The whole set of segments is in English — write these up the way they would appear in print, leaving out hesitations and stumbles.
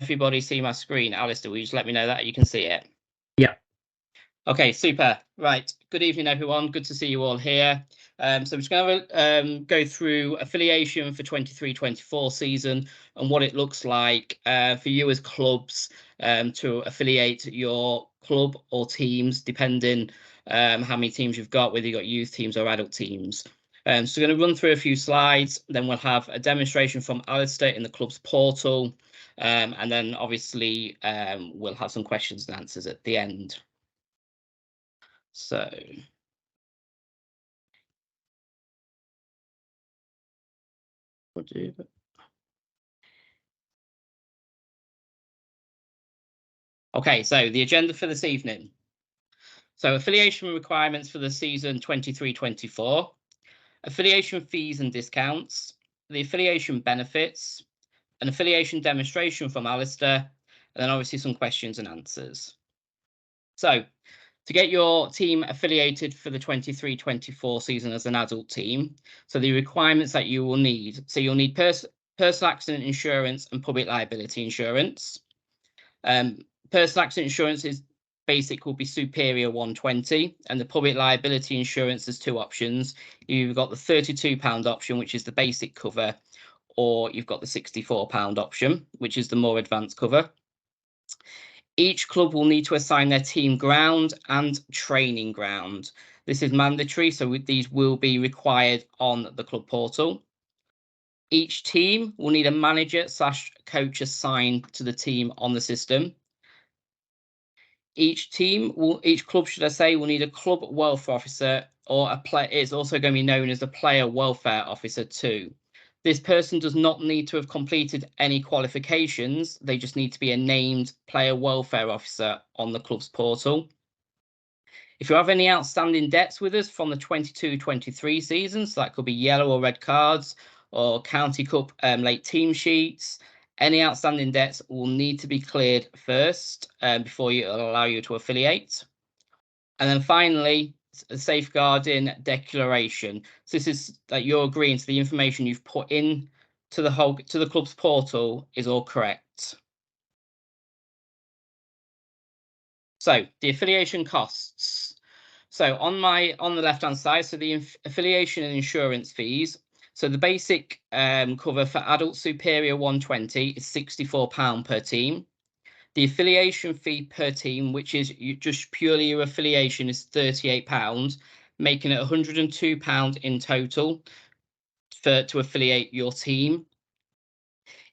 everybody see my screen? Alistair, will you just let me know that you can see it? Yeah. Okay, super. Right. Good evening, everyone. Good to see you all here. So I'm just going to go through affiliation for 23-24 season and what it looks like for you as clubs to affiliate your club or teams, depending how many teams you've got, whether you've got youth teams or adult teams. So we're going to run through a few slides, then we'll have a demonstration from Alistair in the club's portal, and then obviously we'll have some questions and answers at the end. So we'll do that. Okay, so the agenda for this evening. So affiliation requirements for the season 23-24, affiliation fees and discounts, the affiliation benefits, an affiliation demonstration from Alistair, and then obviously some questions and answers. So to get your team affiliated for the 23-24 season as an adult team, so the requirements that you will need. So you'll need personal accident insurance and public liability insurance. Personal accident insurance is basic will be Superior 120, and the public liability insurance has two options. You've got the £32 option, which is the basic cover, or you've got the £64 option, which is the more advanced cover. Each club will need to assign their team ground and training ground. This is mandatory, so these will be required on the club portal. Each team will need a manager/coach assigned to the team on the system. Each club, should I say, will need a club welfare officer, or a player. It's also going to be known as a player welfare officer too. This person does not need to have completed any qualifications. They just need to be a named player welfare officer on the club's portal. If you have any outstanding debts with us from the 22-23 season, so that could be yellow or red cards or County Cup late team sheets, any outstanding debts will need to be cleared first before you allow you to affiliate. And then finally, a safeguarding declaration. So this is that you're agreeing to the information you've put in to the club's portal is all correct. So the affiliation costs. So on the left hand side, so the affiliation and insurance fees. So the basic cover for adult Superior 120 is £64 per team. The affiliation fee per team, which is just purely your affiliation, is £38, making it £102 in total to affiliate your team.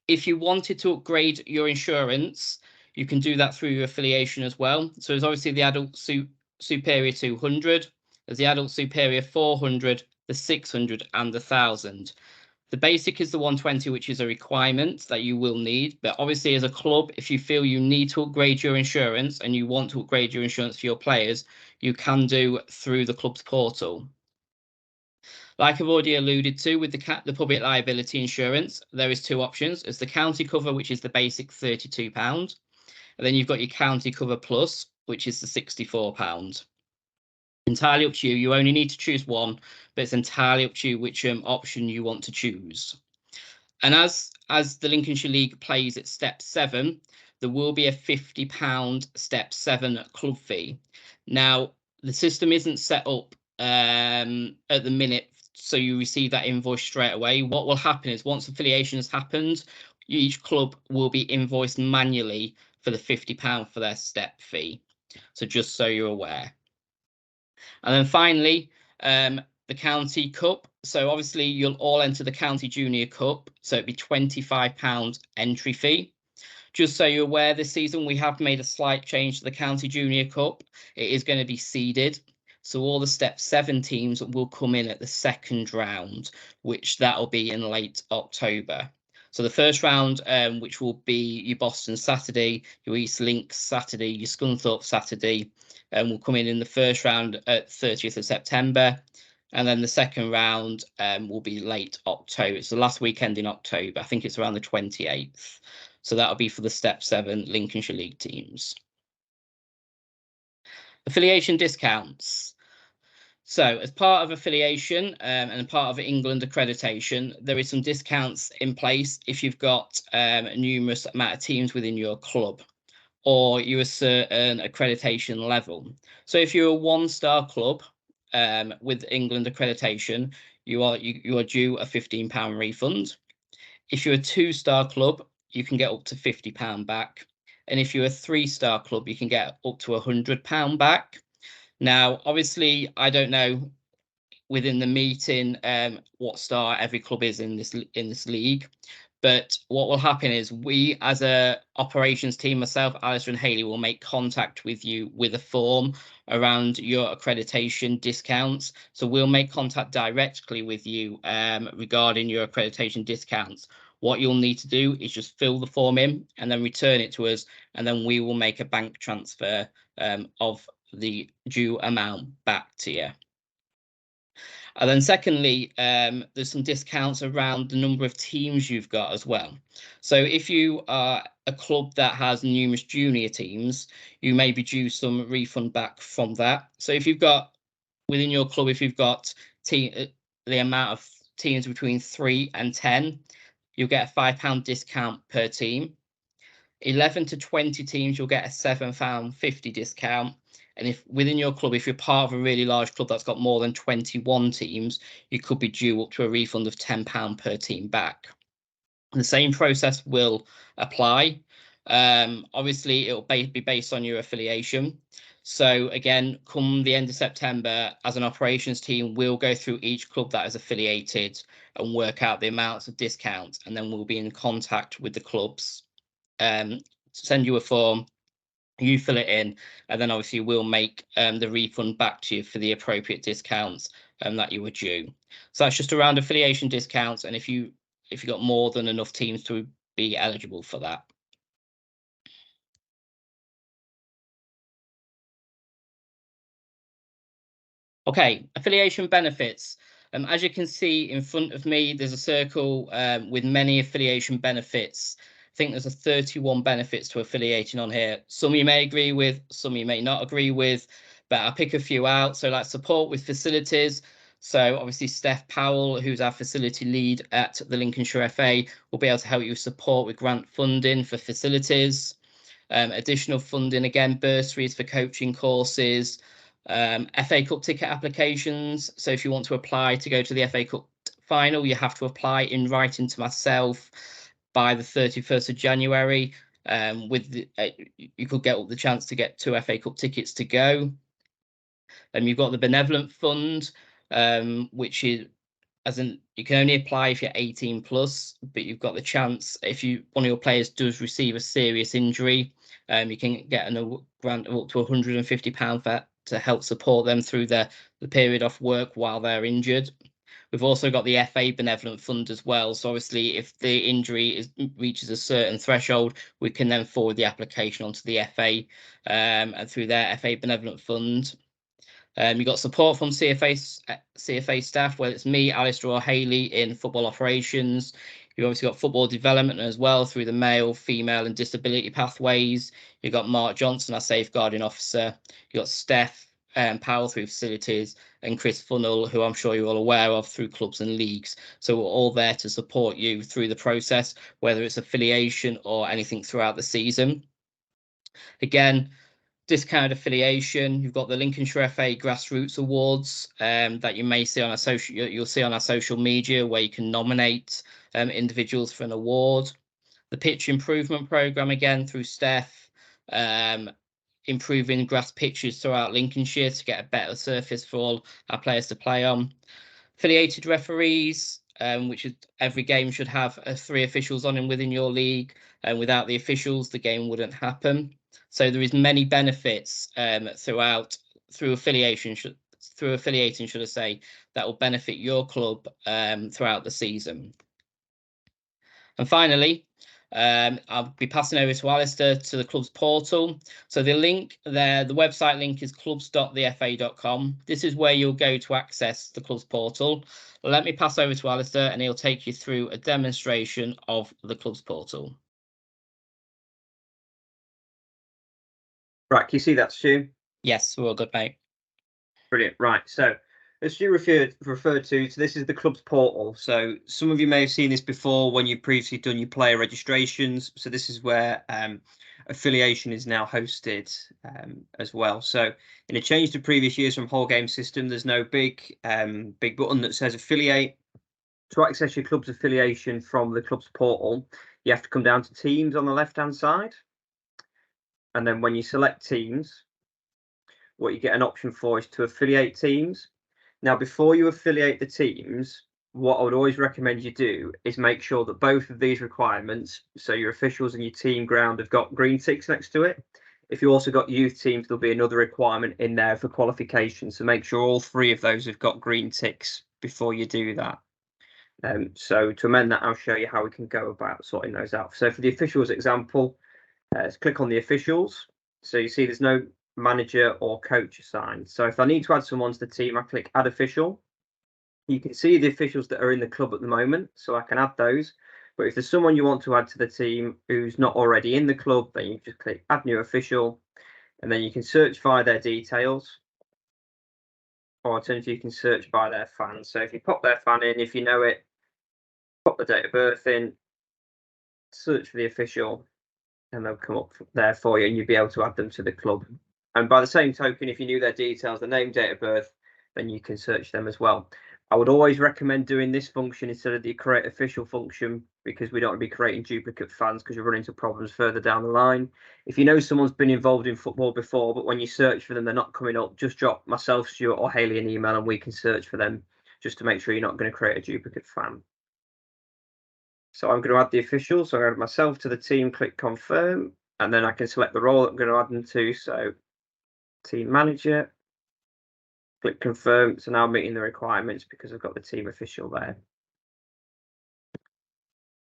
If you wanted to upgrade your insurance, you can do that through your affiliation as well. So there's obviously the adult Superior 200, there's the adult Superior 400, the 600 and the 1000. The basic is the 120, which is a requirement that you will need. But obviously, as a club, if you feel you need to upgrade your insurance and you want to upgrade your insurance for your players, you can do through the club's portal. Like I've already alluded to with the public liability insurance, there is two options. It's the county cover, which is the basic £32. And then you've got your county cover plus, which is the £64. Entirely up to you. You only need to choose one, but it's entirely up to you which option you want to choose. And as the Lincolnshire League plays at step 7, there will be a £50 step 7 club fee. Now, the system isn't set up at the minute, so you receive that invoice straight away. What will happen is once affiliation has happened, each club will be invoiced manually for the £50 for their step fee. So just so you're aware. And then finally, the County Cup. So obviously you'll all enter the County Junior Cup. So it'd be £25 entry fee. Just so you're aware, this season we have made a slight change to the County Junior Cup. It is going to be seeded. So all the step 7 teams will come in at the second round, which that'll be in late October. So the first round, which will be your Boston Saturday, your East Links Saturday, your Scunthorpe Saturday, will come in the first round at 30th of September. And then the second round will be late October. It's the last weekend in October. I think it's around the 28th. So that'll be for the Step 7 Lincolnshire League teams. Affiliation discounts. So as part of affiliation and part of England accreditation, there is some discounts in place if you've got a numerous amount of teams within your club, or you're a certain accreditation level. So if you're a one-star club with England accreditation, you are due a £15 refund. If you're a two-star club, you can get up to £50 back. And if you're a three-star club, you can get up to £100 back. Now, obviously, I don't know within the meeting what star every club is in this league. But what will happen is we, as a operations team, myself, Alistair and Hayley, will make contact with you with a form around your accreditation discounts. So we'll make contact directly with you regarding your accreditation discounts. What you'll need to do is just fill the form in and then return it to us, and then we will make a bank transfer of the due amount back to you. And then secondly, there's some discounts around the number of teams you've got as well. So if you are a club that has numerous junior teams, you may be due some refund back from that. So if you've got within your club, if you've got the amount of teams between 3 and 10, you'll get a £5 discount per team. 11 to 20 teams, you'll get a £7.50 discount. And if within your club, if you're part of a really large club that's got more than 21 teams, you could be due up to a refund of £10 per team back. The same process will apply. Obviously, it will be based on your affiliation. So again, come the end of September, as an operations team, we'll go through each club that is affiliated and work out the amounts of discounts, and then we'll be in contact with the clubs. Send you a form, you fill it in, and then obviously we'll make the refund back to you for the appropriate discounts that you were due. So that's just around affiliation discounts, and if you got more than enough teams to be eligible for that. Okay, affiliation benefits. As you can see in front of me, there's a circle with many affiliation benefits. I think there's 31 benefits to affiliating on here. Some you may agree with, some you may not agree with, but I'll pick a few out. So like support with facilities. So obviously Steph Powell, who's our facility lead at the Lincolnshire FA, will be able to help you support with grant funding for facilities. Additional funding, again, bursaries for coaching courses, FA Cup ticket applications. So if you want to apply to go to the FA Cup final, you have to apply in writing to myself by the 31st of January. You could get up the chance to get 2 FA Cup tickets to go. You've got the benevolent fund, which is you can only apply if you're 18 plus, but you've got the chance if one of your players does receive a serious injury, you can get a grant of up to £150 to help support them through the period off work while they're injured. We've also got the FA benevolent fund as well. So obviously, if the injury reaches a certain threshold, we can then forward the application onto the FA and through their FA benevolent fund. You've got support from CFA staff, whether it's me, Alistair or Hayley in football operations. You've obviously got football development as well through the male, female and disability pathways. You've got Mark Johnson, our safeguarding officer. You've got Steph Powell through facilities, and Chris Funnell, who I'm sure you're all aware of through clubs and leagues. So we're all there to support you through the process, whether it's affiliation or anything throughout the season. Again, discounted affiliation. You've got the Lincolnshire FA Grassroots Awards that you may see on you'll see on our social media, where you can nominate individuals for an award. The pitch improvement program, again through Steph, improving grass pitches throughout Lincolnshire to get a better surface for all our players to play on. Affiliated referees, which is every game should have 3 officials on and within your league, and without the officials the game wouldn't happen. So there is many benefits through affiliating, should I say, that will benefit your club throughout the season. And finally, I'll be passing over to Alistair to the club's portal. So the link there, the website link is clubs.thefa.com. This is where you'll go to access the club's portal. Let me pass over to Alistair and he'll take you through a demonstration of the club's portal. Right, can you see that, Stu? Yes, we're all good, mate. Brilliant. Right, so as you referred to, so this is the club's portal. So some of you may have seen this before when you've previously done your player registrations. So this is where Affiliation is now hosted as well. So in a change to previous years from whole game system, there's no big button that says affiliate. To access your club's affiliation from the club's portal, you have to come down to teams on the left-hand side. And then when you select teams, what you get an option for is to affiliate teams. Now, before you affiliate the teams, what I would always recommend you do is make sure that both of these requirements, so your officials and your team ground, have got green ticks next to it. If you also got youth teams, there'll be another requirement in there for qualification. So make sure all three of those have got green ticks before you do that. So to amend that, I'll show you how we can go about sorting those out. So for the officials example, let's click on the officials. So you see there's no manager or coach assigned. So if I need to add someone to the team, I click add official. You can see the officials that are in the club at the moment, so I can add those. But if there's someone you want to add to the team who's not already in the club, then you just click add new official, and then you can search via their details. Or alternatively, you can search by their fan. So if you pop their fan in, if you know it, pop the date of birth in, search for the official, and they'll come up there for you, and you'll be able to add them to the club. And by the same token, if you knew their details, the name, date of birth, then you can search them as well. I would always recommend doing this function instead of the create official function, because we don't want to be creating duplicate fans because you run into problems further down the line. If you know someone's been involved in football before, but when you search for them, they're not coming up, just drop myself, Stuart, or Haley an email and we can search for them just to make sure you're not going to create a duplicate fan. So I'm going to add the official. So I add myself to the team, click confirm, and then I can select the role that I'm going to add them to. So team manager, click confirm. So now I'm meeting the requirements because I've got the team official there.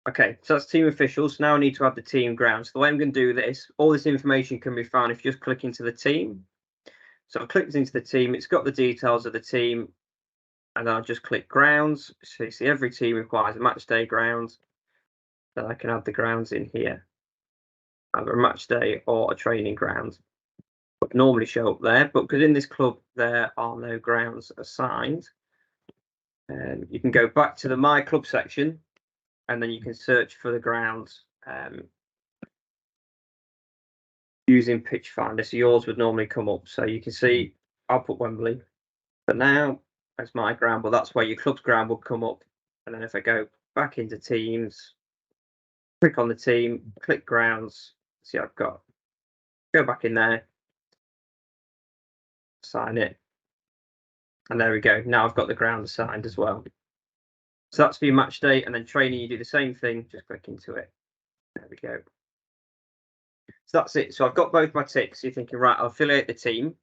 Okay, so that's team officials. Now I need to add the team ground. So the way I'm going to do this, all this information can be found if you just click into the team. So I've clicked into the team. It's got the details of the team. And I'll just click grounds. So you see every team requires a match day ground. Then I can add the grounds in here. Either a match day or a training ground. Would normally show up there, but because in this club there are no grounds assigned, you can go back to the My Club section, and then you can search for the grounds using Pitch Finder. So yours would normally come up. So you can see I'll put Wembley for now as my ground, but that's where your club's ground will come up. And then if I go back into teams, click on the team, click grounds, see I've got, go back in there, sign it, and there we go. Now I've got the ground assigned as well. So that's for your match day, and then training, you do the same thing, just click into it. There we go. So that's it. So I've got both my ticks. You're thinking, right, I'll affiliate the team.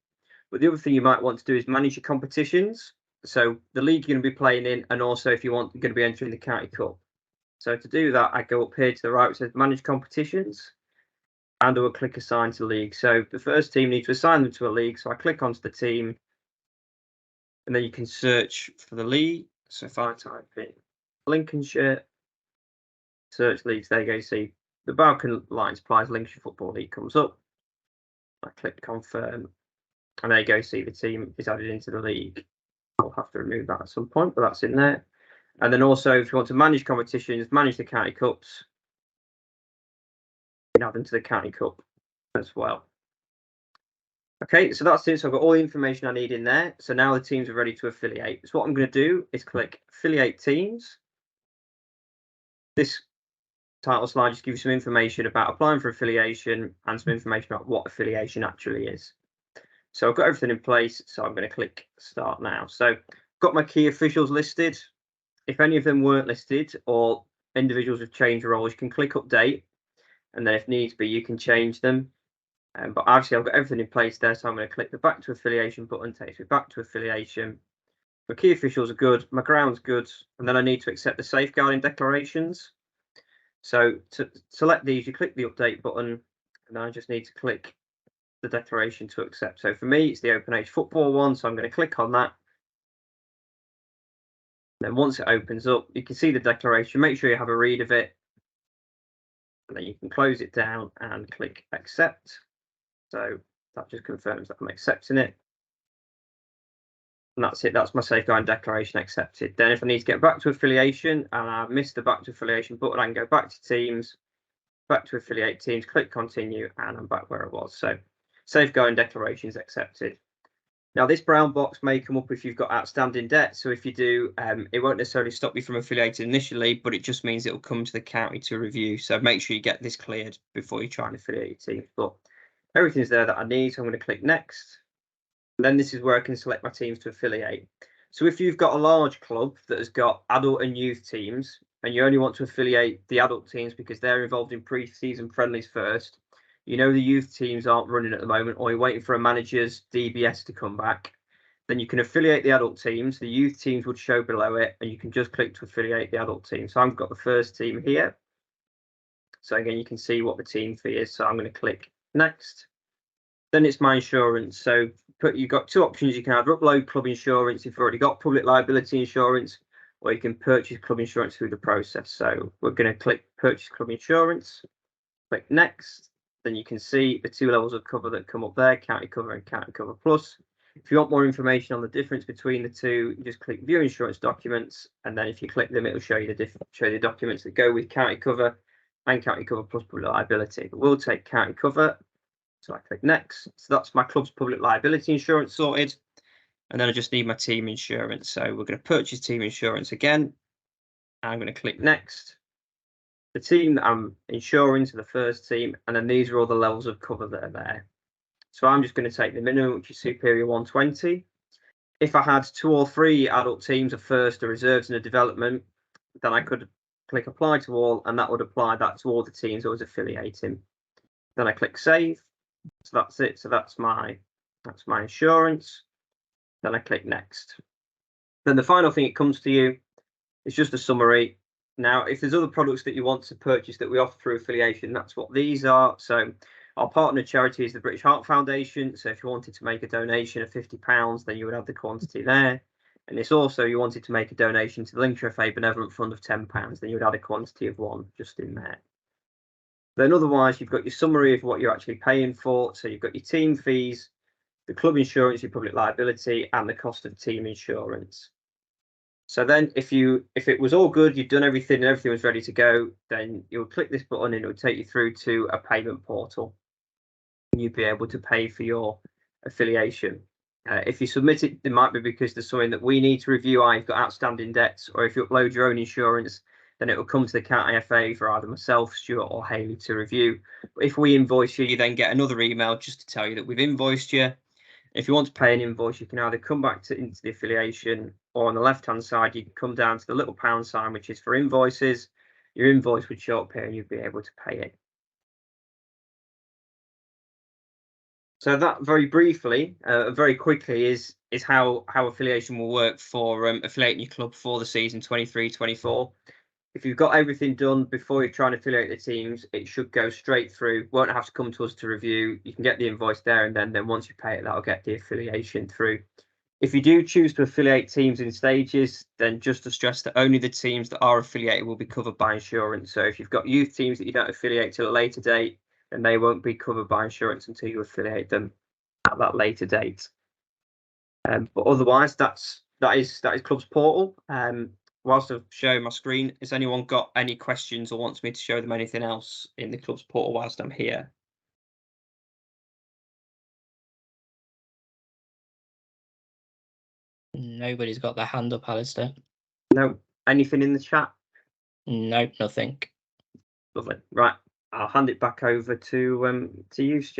But the other thing you might want to do is manage your competitions. So the league you're going to be playing in, and also if you want, you're going to be entering the county cup. So to do that, I go up here to the right, it says manage competitions, and I will click assign to league. So the first team needs to assign them to a league. So I click onto the team, and then you can search for the league. So if I type in Lincolnshire, search leagues, there you go. See the Balkan Line Supplies Lincolnshire Football League comes up. I click confirm, and there you go. See the team is added into the league. I'll have to remove that at some point, but that's in there. And then also, if you want to manage competitions, manage the county cups, you can add them to the county cup as well. Okay, so that's it. So I've got all the information I need in there. So now the teams are ready to affiliate. So what I'm going to do is click affiliate teams. This title slide just gives you some information about applying for affiliation and some information about what affiliation actually is. So I've got everything in place. So I'm going to click start now. So I've got my key officials listed. If any of them weren't listed or individuals have changed roles, you can click update. And then if needs be, you can change them. But obviously I've got everything in place there, so I'm going to click the back to affiliation button, takes me back to affiliation. My key officials are good, my ground's good, and then I need to accept the safeguarding declarations. So to select these, you click the update button, and then I just need to click the declaration to accept. So for me, it's the Open Age Football one, so I'm going to click on that. Then once it opens up, you can see the declaration. Make sure you have a read of it, and then you can close it down and click accept. So that just confirms that I'm accepting it. And that's it. That's my safeguarding declaration accepted. Then if I need to get back to affiliation and I've missed the back to affiliation button, I can go back to teams, back to affiliate teams, click continue, and I'm back where I was. So safeguarding declaration is accepted. Now, this brown box may come up if you've got outstanding debt. So if you do, it won't necessarily stop you from affiliating initially, but it just means it will come to the county to review. So make sure you get this cleared before you try and affiliate your team. But everything's there that I need. So I'm going to click next. And then this is where I can select my teams to affiliate. So if you've got a large club that has got adult and youth teams, and you only want to affiliate the adult teams because they're involved in pre-season friendlies first, you know the youth teams aren't running at the moment, or you're waiting for a manager's DBS to come back, then you can affiliate the adult teams. The youth teams would show below it, and you can just click to affiliate the adult team. So I've got the first team here. So again, you can see what the team fee is. So I'm going to click next. Then it's my insurance. So you've got two options. You can either upload club insurance if you've already got public liability insurance, or you can purchase club insurance through the process. So we're going to click purchase club insurance, click next. Then you can see the two levels of cover that come up there, county cover and county cover plus. If you want more information on the difference between the two, you just click view insurance documents, and then if you click them, it will show you the documents that go with county cover and county cover plus public liability. But we'll take county cover, so I click next. So that's my club's public liability insurance sorted, and then I just need my team insurance. So we're going to purchase team insurance again. I'm going to click next. The team that I'm insuring to the first team, and then these are all the levels of cover that are there. So I'm just going to take the minimum, which is superior 120. If I had 2 or 3 adult teams, a first, a reserves, and a development, then I could click apply to all, and that would apply that to all the teams I was affiliating. Then I click save. So that's it. So that's my insurance. Then I click next. Then the final thing it comes to you is just a summary. Now, if there's other products that you want to purchase that we offer through affiliation, that's what these are. So our partner charity is the British Heart Foundation. So if you wanted to make a donation of £50, then you would have the quantity there. And it's also, you wanted to make a donation to the Lincolnshire FA Benevolent Fund of £10, then you would add a quantity of 1 just in there. Then otherwise, you've got your summary of what you're actually paying for. So you've got your team fees, the club insurance, your public liability, and the cost of team insurance. So then if it was all good, you'd done everything and everything was ready to go, then you'll click this button and it will take you through to a payment portal. And you'd be able to pay for your affiliation. If you submit it, it might be because there's something that we need to review, you've got outstanding debts, or if you upload your own insurance, then it will come to the county FA for either myself, Stuart, or Hayley to review. But if we invoice you, you then get another email just to tell you that we've invoiced you. If you want to pay an invoice, you can either come back into the affiliation, or on the left-hand side, you can come down to the little pound sign, which is for invoices. Your invoice would show up here and you'd be able to pay it. So that very briefly, very quickly, is how affiliation will work for affiliating your club for the season 23-24. If you've got everything done before you try and affiliate the teams, it should go straight through. Won't have to come to us to review. You can get the invoice there, and then once you pay it, that'll get the affiliation through. If you do choose to affiliate teams in stages, then just to stress that only the teams that are affiliated will be covered by insurance. So if you've got youth teams that you don't affiliate till a later date, then they won't be covered by insurance until you affiliate them at that later date. But otherwise, that is Club's portal. Whilst I've shown my screen, has anyone got any questions or wants me to show them anything else in the Club's portal whilst I'm here? Nobody's got their hand up, Alistair. No. Anything in the chat? Nope, nothing. Lovely. Right. I'll hand it back over to you, Stuart.